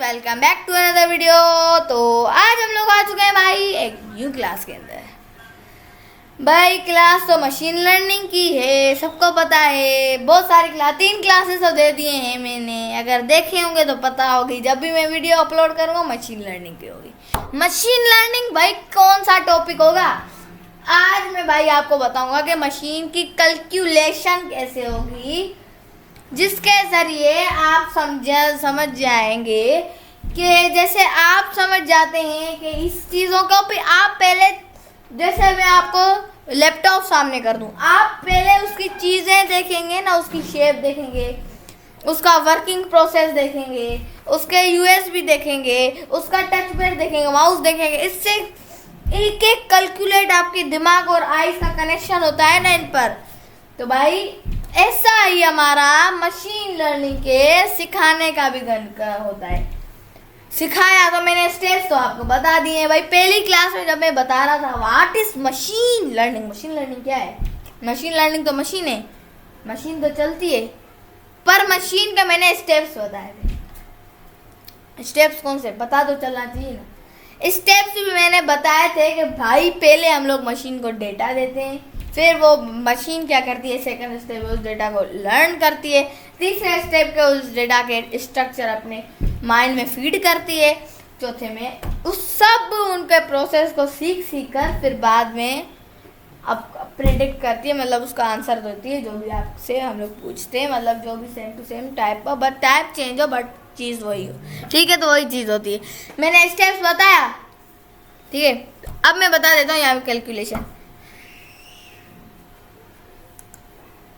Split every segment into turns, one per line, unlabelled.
Welcome back to another video. तो आज हम लोग आ चुके हैं भाई एक न्यू क्लास के अंदर। भाई क्लास तो मशीन लर्निंग की है, सबको पता है। बहुत सारी क्लास, 3 क्लासेस तो दे दिए हैं मैंने, अगर देखे होंगे तो पता होगी। जब भी मैं वीडियो अपलोड करूँगा मशीन लर्निंग की होगी। मशीन लर्निंग भाई कौन सा टॉपिक होगा? आज मैं भाई आपको बताऊंगा कि मशीन की कैलकुलेशन कैसे होगी, जिसके ज़रिए आप समझ जाएंगे कि जैसे आप समझ जाते हैं कि इस चीज़ों को भी आप पहले, जैसे मैं आपको लैपटॉप सामने कर दूं, आप पहले उसकी चीज़ें देखेंगे ना, उसकी शेप देखेंगे, उसका वर्किंग प्रोसेस देखेंगे, उसके यूएसबी देखेंगे, उसका टच पैड देखेंगे, माउस देखेंगे। इससे एक एक कैलकुलेट आपके दिमाग और आईज का कनेक्शन होता है ना इन पर। तो भाई ऐसा ही हमारा मशीन लर्निंग के सिखाने का भी होता है। सिखाया तो मैंने स्टेप्स तो आपको बता दिए हैं भाई। पहली क्लास में जब मैं बता रहा था what is machine learning, machine learning क्या है? मशीन लर्निंग तो मशीन है, मशीन तो चलती है, पर मशीन का मैंने स्टेप्स बताए थे। स्टेप्स कौन से पता तो चलना चाहिए ना। स्टेप्स भी मैंने बताए थे कि भाई पहले हम लोग मशीन को डेटा देते हैं, फिर वो मशीन क्या करती है, सेकंड स्टेप उस डेटा को लर्न करती है, तीसरे स्टेप के उस डेटा के स्ट्रक्चर अपने माइंड में फीड करती है, चौथे में उस सब उनके प्रोसेस को सीख कर फिर बाद में अब प्रेडिक्ट करती है, मतलब उसका आंसर देती है जो भी आपसे हम लोग पूछते हैं, मतलब जो भी सेम टू सेम टाइप का, बट टाइप चेंज हो बट चीज़ वही हो। ठीक है, तो वही चीज़ होती है। मैंने स्टेप्स बताया, ठीक है। अब मैं बता देता हूँ यहाँ पे कैलकुलेशन।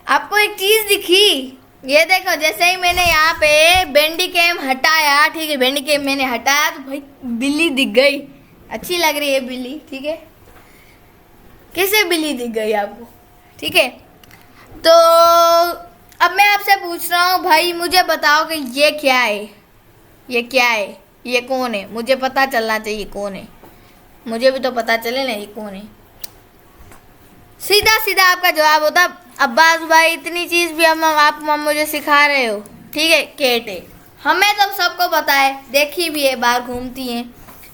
आपको एक चीज दिखी, ये देखो, जैसे ही मैंने यहाँ पे बेंडी कैम हटाया, ठीक है, बेंडी कैम मैंने हटाया तो भाई बिल्ली दिख गई। अच्छी लग रही है बिल्ली, ठीक है। कैसे बिल्ली दिख गई आपको? ठीक है, तो अब मैं आपसे पूछ रहा हूँ भाई, मुझे बताओ कि ये क्या है, ये क्या है, ये कौन है? मुझे पता चलना चाहिए कौन है, मुझे भी तो पता चले ना ये कौन है। सीधा सीधा आपका जवाब होता अब्बास भाई, इतनी चीज़ भी आप मुझे सिखा रहे हो, ठीक है। कैट है, हमें तो सबको पता है, देखी भी है, बाहर घूमती हैं,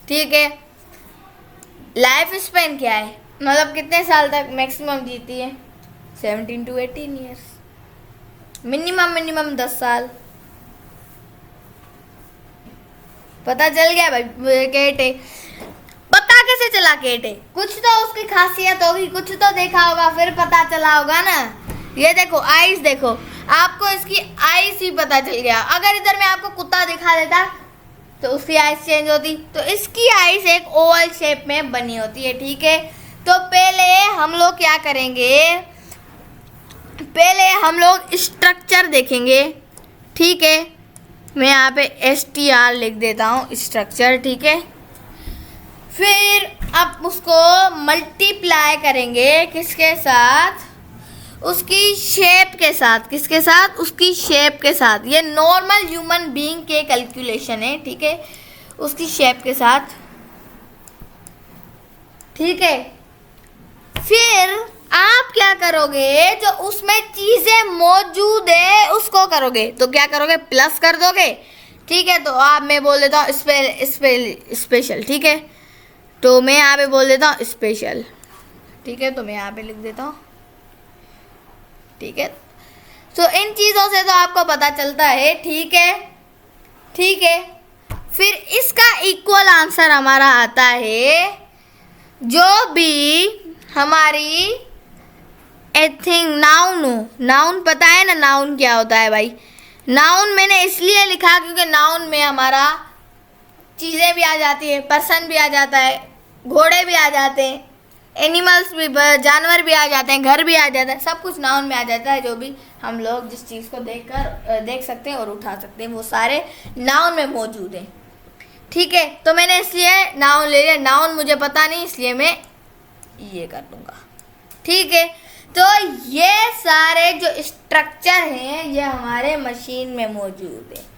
ठीक है। लाइफ स्पेन क्या है, मतलब कितने साल तक मैक्सिमम जीती है? 17 to 18 ईयर्स, मिनिमम 10 साल। पता चल गया भाई कैट है। पता कैसे चला कैट है? कुछ तो उसकी खासियत होगी, कुछ तो देखा होगा, फिर पता चला होगा ना। ये देखो आईज, देखो आपको इसकी आईज ही पता चल गया। अगर इधर मैं आपको कुत्ता दिखा देता तो उसकी आईज चेंज होती, तो इसकी आईज एक ओवल शेप में बनी होती है, ठीक है। तो पहले हम लोग क्या करेंगे, पहले हम लोग स्ट्रक्चर देखेंगे, ठीक है। मैं यहाँ पे STR लिख देता हूँ, स्ट्रक्चर, ठीक है। फिर आप उसको मल्टीप्लाई करेंगे किसके साथ? उसकी शेप के साथ। किसके साथ? उसकी शेप के साथ। ये नॉर्मल ह्यूमन बीइंग के कैलकुलेशन है, ठीक है, उसकी शेप के साथ, ठीक है। फिर आप क्या करोगे, जो उसमें चीज़ें मौजूद है उसको करोगे, तो क्या करोगे, प्लस कर दोगे, ठीक है। तो आप, मैं बोल देता हूँ स्पेशल, ठीक है। तो मैं यहाँ पे बोल देता हूँ स्पेशल, ठीक है। तो मैं यहाँ पे लिख देता हूँ, ठीक है। तो इन चीज़ों से तो आपको पता चलता है, ठीक है, ठीक है। फिर इसका इक्वल आंसर हमारा आता है जो भी हमारी नाउन पता है ना, नाउन क्या होता है भाई? नाउन मैंने इसलिए लिखा क्योंकि नाउन में हमारा चीज़ें भी आ जाती है, पर्सन भी आ जाता है, घोड़े भी आ जाते हैं, एनिमल्स भी, जानवर भी आ जाते हैं, घर भी आ जाता है, सब कुछ नाउन में आ जाता है। जो भी हम लोग जिस चीज़ को देख सकते हैं और उठा सकते हैं, वो सारे नाउन में मौजूद हैं, ठीक है। तो मैंने इसलिए नाउन ले लिया। नाउन मुझे पता नहीं, इसलिए मैं ये कर दूंगा, ठीक है। तो ये सारे जो स्ट्रक्चर हैं ये हमारे मशीन में मौजूद है।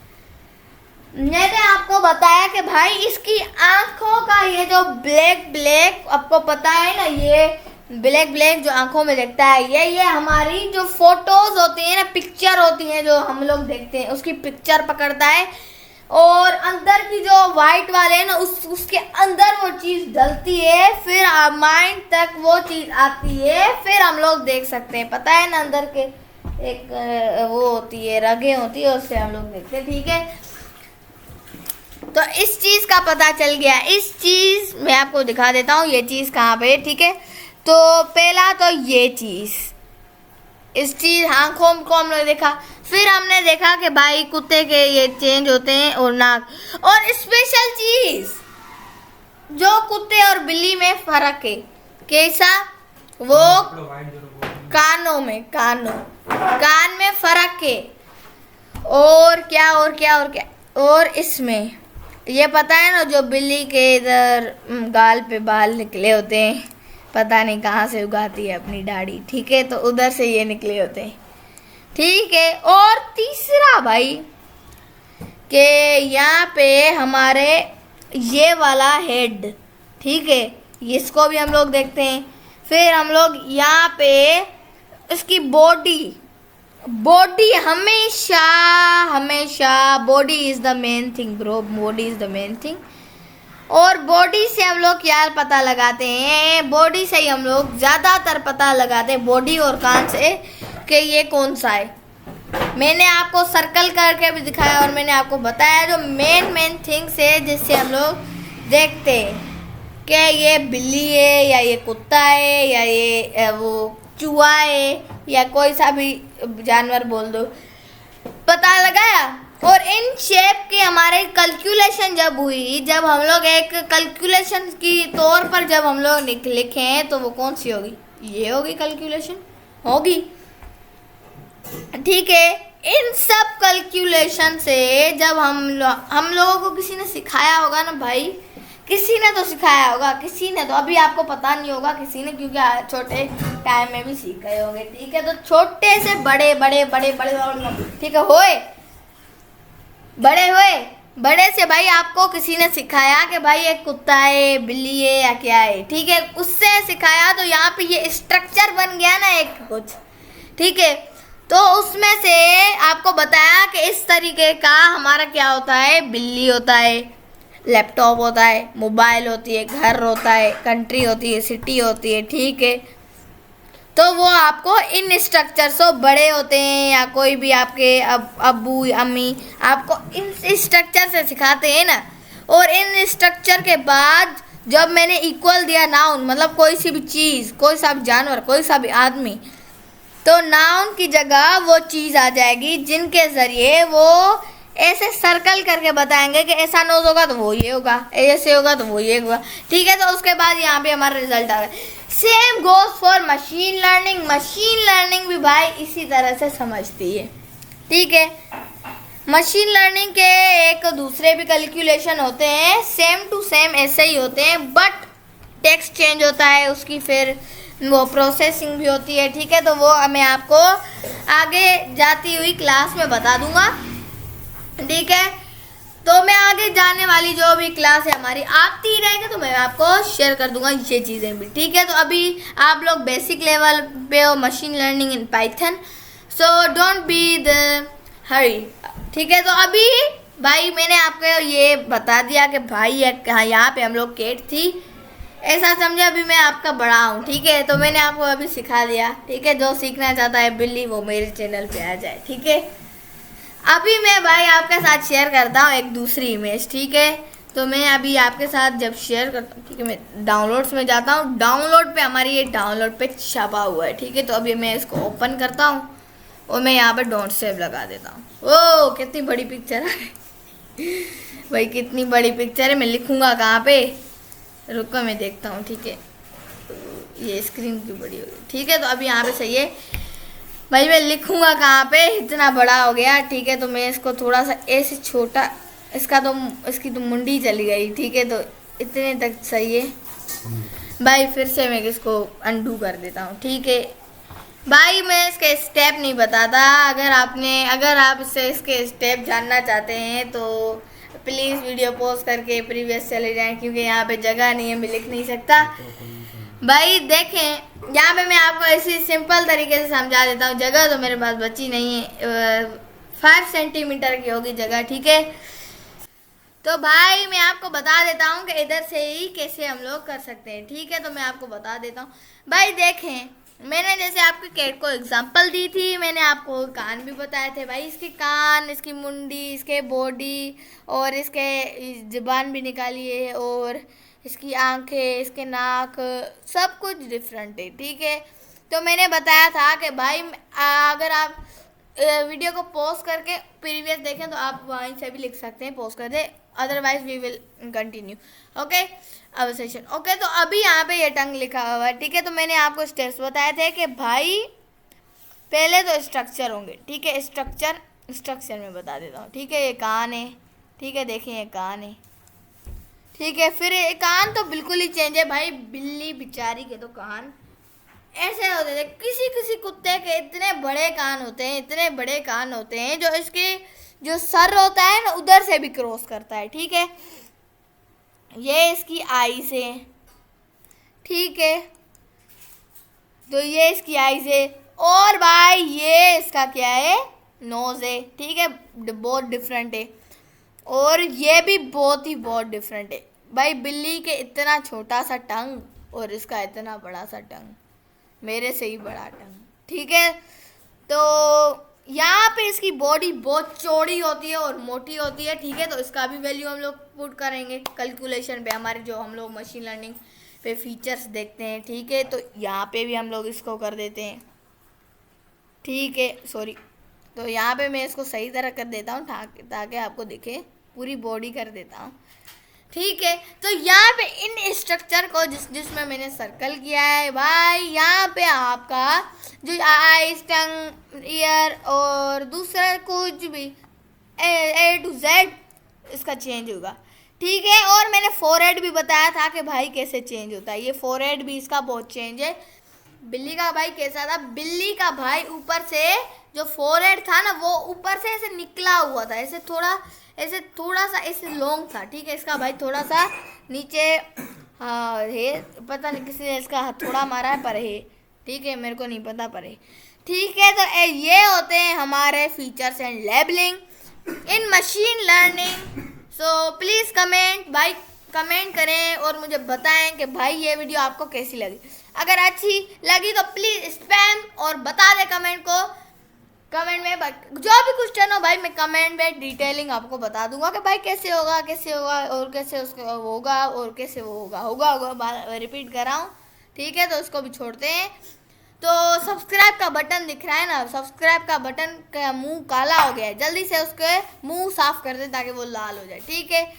मैंने आपको बताया कि भाई इसकी आंखों का ये जो ब्लैक आपको पता है ना, ये ब्लैक जो आंखों में दिखता है, ये हमारी जो फोटोज होती है ना, पिक्चर होती है जो हम लोग देखते हैं, उसकी पिक्चर पकड़ता है और अंदर की जो व्हाइट वाले है ना उसके अंदर वो चीज डलती है, फिर माइंड तक वो चीज आती है, फिर हम लोग देख सकते हैं। पता है ना, अंदर के एक वो होती है, रगे होती है, उससे हम लोग देखते हैं। ठीक है, तो इस चीज का पता चल गया। इस चीज मैं आपको दिखा देता हूँ, ये चीज कहाँ पे है। ठीक है, तो पहला तो ये चीज, इस चीज आंखों को हम लोग देखा, फिर हमने देखा कि भाई कुत्ते के ये चेंज होते हैं और नाक, और स्पेशल चीज जो कुत्ते और बिल्ली में फर्क है, कैसा, वो कानों में, कान में फर्क है। और क्या और क्या और क्या, और इसमें ये पता है ना, जो बिल्ली के इधर गाल पे बाल निकले होते हैं, पता नहीं कहाँ से उगाती है अपनी दाढ़ी। ठीक है, तो उधर से ये निकले होते हैं। ठीक है, और तीसरा भाई कि यहाँ पे हमारे ये वाला हेड, ठीक है, इसको भी हम लोग देखते हैं। फिर हम लोग यहाँ पे इसकी बॉडी हमेशा body is the main thing bro, body is the main thing. और बॉडी से हम लोग क्या पता लगाते हैं, बॉडी से ही हम लोग ज़्यादातर पता लगाते हैं, बॉडी और कान से, कि ये कौन सा है। मैंने आपको सर्कल करके भी दिखाया और मैंने आपको बताया जो मेन थिंग्स है जिससे हम लोग देखते हैं कि ये बिल्ली है या ये कुत्ता है या ये वो चूहा है या कोई सा भी जानवर बोल दो, पता लगाया। और इन शेप के हमारे कैलकुलेशन जब हुई, जब हम लोग एक कैलकुलेशन की तौर पर जब हम लोग लिखें, तो वो कौन सी होगी, ये होगी, कैलकुलेशन होगी। ठीक है, इन सब कैलकुलेशन से जब हम लोगों को किसी ने सिखाया होगा ना भाई, किसी ने तो सिखाया होगा, किसी ने तो, अभी आपको पता नहीं होगा किसी ने, क्योंकि छोटे टाइम में भी सीख गए होंगे। ठीक है, तो छोटे से बड़े बड़े बड़े बड़े, ठीक है, बड़े से भाई आपको किसी ने सिखाया कि भाई एक कुत्ता है, बिल्ली है या क्या है। ठीक है, उससे सिखाया, तो यहाँ पे ये स्ट्रक्चर बन गया ना एक कुछ। ठीक है, तो उसमें से आपको बताया कि इस तरीके का हमारा क्या होता है, बिल्ली होता है, लैपटॉप होता है, मोबाइल होती है, घर होता है, कंट्री होती है, सिटी होती है। ठीक है, तो वो आपको इन स्ट्रक्चर से बड़े होते हैं, या कोई भी आपके अब्बू अम्मी आपको इन स्ट्रक्चर से सिखाते हैं ना। और इन स्ट्रक्चर के बाद जब मैंने इक्वल दिया नाउन, मतलब कोई सी भी चीज़, कोई सा भी जानवर, कोई सा भी आदमी, तो नाउन की जगह वो चीज़ आ जाएगी जिनके ज़रिए वो ऐसे सर्कल करके बताएंगे कि ऐसा नोज होगा तो वो ये होगा, ऐसे होगा तो वो ये होगा। ठीक है, तो उसके बाद यहाँ पे हमारा रिजल्ट आ गया। Same goes for machine learning भी भाई इसी तरह से समझती है। ठीक है, मशीन लर्निंग के एक दूसरे भी कैलकुलेशन होते हैं, सेम टू सेम ऐसे ही होते हैं, बट टेक्स्ट चेंज होता है उसकी, फिर वो प्रोसेसिंग भी होती है। ठीक है, तो वो मैं आपको आगे जाती हुई क्लास में बता दूंगा। ठीक है, तो मैं आगे जाने वाली जो भी क्लास है हमारी आती रहेगी, तो मैं आपको शेयर कर दूंगा ये चीज़ें भी। ठीक है, तो अभी आप लोग बेसिक लेवल पे हो machine learning in Python, so don't be the hurry. ठीक है, तो अभी भाई मैंने आपको ये बता दिया कि भाई यहाँ पे हम लोग केट थी, ऐसा समझे अभी मैं आपका बड़ा हूँ। ठीक है, तो मैंने आपको अभी सिखा दिया। ठीक है, जो सीखना चाहता है बिल्ली वो मेरे चैनल पे आ जाए। ठीक है, अभी मैं भाई आपके साथ शेयर करता हूँ एक दूसरी इमेज। ठीक है, तो मैं अभी आपके साथ जब शेयर करता हूँ, ठीक है, मैं डाउनलोड्स में जाता हूँ, डाउनलोड पे हमारी ये डाउनलोड पे छपा हुआ है। ठीक है, तो अभी मैं इसको ओपन करता हूँ और मैं यहाँ पे डोंट सेव लगा देता हूँ। ओह कितनी बड़ी पिक्चर है भाई, कितनी बड़ी पिक्चर है। मैं लिखूँगा कहाँ पे, रुको मैं देखता हूँ। ठीक है, ये स्क्रीन क्यों बड़ी हो गई। ठीक है, तो अभी यहाँ पे सही है भाई, मैं लिखूँगा कहाँ पे, इतना बड़ा हो गया। ठीक है, तो मैं इसको थोड़ा सा ऐसे छोटा, इसकी तो मुंडी चली गई। ठीक है, तो इतने तक सही है भाई। फिर से मैं इसको अंडू कर देता हूँ। ठीक है भाई, मैं इसके स्टेप नहीं बताता, अगर आप इसके स्टेप जानना चाहते हैं तो प्लीज़ वीडियो पॉज करके प्रीवियस चले जाएं, क्योंकि यहाँ पे जगह नहीं है, मैं लिख नहीं सकता भाई। देखें यहाँ पे मैं आपको ऐसी सिंपल तरीके से समझा देता हूँ। जगह तो मेरे पास बची नहीं है, 5 सेंटीमीटर की होगी जगह। ठीक है, तो भाई मैं आपको बता देता हूँ कि इधर से ही कैसे हम लोग कर सकते हैं, ठीक है। तो मैं आपको बता देता हूँ भाई। देखें, मैंने जैसे आपके कैट को एग्जांपल दी थी, मैंने आपको कान भी बताए थे भाई। इसके कान, इसकी मुंडी, इसके बॉडी और इसके जुबान भी निकाली है, और इसकी आंखें, इसके नाक, सब कुछ डिफरेंट है, ठीक है। तो मैंने बताया था कि भाई अगर आप वीडियो को पॉज करके प्रीवियस देखें तो आप वहीं से भी लिख सकते हैं, पॉज कर दे, otherwise we will continue. Okay, अब सेशन ओके। तो अभी यहाँ पे ये टंग लिखा हुआ है, ठीक है। तो मैंने आपको स्टेप्स बताए थे कि भाई पहले तो स्ट्रक्चर होंगे, ठीक है। स्ट्रक्चर में बता देता हूँ, ठीक है। ये कान है, ठीक है, देखिए ये कान है, ठीक है। फिर ये कान तो बिल्कुल ही चेंज है भाई। बिल्ली बेचारी के तो कान ऐसे होते थे, किसी किसी कुत्ते के इतने बड़े कान होते हैं, इतने बड़े कान होते हैं, जो इसके जो सर होता है ना उधर से भी क्रॉस करता है, ठीक है। ये इसकी आईज है, ठीक है। तो ये इसकी आईज है, और भाई ये इसका क्या है, नोज है, ठीक है। बहुत डिफरेंट है, और ये भी बहुत डिफरेंट है भाई। बिल्ली के इतना छोटा सा टंग और इसका इतना बड़ा सा टंग, मेरे से ही बड़ा टंग, ठीक है। तो यहाँ पे इसकी बॉडी बहुत चौड़ी होती है और मोटी होती है, ठीक है। तो इसका भी वैल्यू हम लोग पुट करेंगे कैलकुलेशन पे, हमारे जो हम लोग मशीन लर्निंग पे फीचर्स देखते हैं, ठीक है। तो यहाँ पे भी हम लोग इसको कर देते हैं, ठीक है। सॉरी, तो यहाँ पे मैं इसको सही तरह कर देता हूँ ताकि आपको दिखे, पूरी बॉडी कर देता हूँ, ठीक है। तो यहाँ पे इन स्ट्रक्चर को जिसमें मैंने सर्कल किया है भाई, यहाँ पे आपका जो आईज, टंग, ईयर और दूसरा कुछ भी A to Z इसका चेंज होगा, ठीक है। और मैंने फोरहेड भी बताया था कि भाई कैसे चेंज होता है। ये फोरहेड भी इसका बहुत चेंज है। बिल्ली का भाई कैसा था, बिल्ली का भाई ऊपर से जो फोरहेड था ना वो ऊपर से ऐसे निकला हुआ था, ऐसे थोड़ा सा ऐसे लॉन्ग था, ठीक है। इसका भाई थोड़ा सा नीचे हाँ है, पता नहीं किसी ने इसका हथौड़ा मारा है पर है, ठीक है, मेरे को नहीं पता पर है, ठीक है। तो ये होते हैं हमारे features and labelling in machine learning. So please comment भाई, कमेंट करें और मुझे बताएं कि भाई ये वीडियो आपको कैसी लगी। अगर अच्छी लगी तो प्लीज़ स्पैम और बता दें कमेंट में जो भी क्वेश्चन हो भाई, मैं कमेंट में डिटेलिंग आपको बता दूंगा कि भाई कैसे होगा और कैसे उसको होगा और कैसे वो होगा रिपीट कर रहा हूँ, ठीक है। तो उसको भी छोड़ते हैं। तो सब्सक्राइब का बटन दिख रहा है ना, सब्सक्राइब का बटन का मुंह काला हो गया है, जल्दी से उसके मुंह साफ कर दे ताकि वो लाल हो जाए, ठीक है।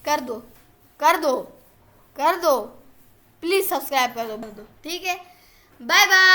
कर दो प्लीज़ सब्सक्राइब कर दो, ठीक है। Bye bye.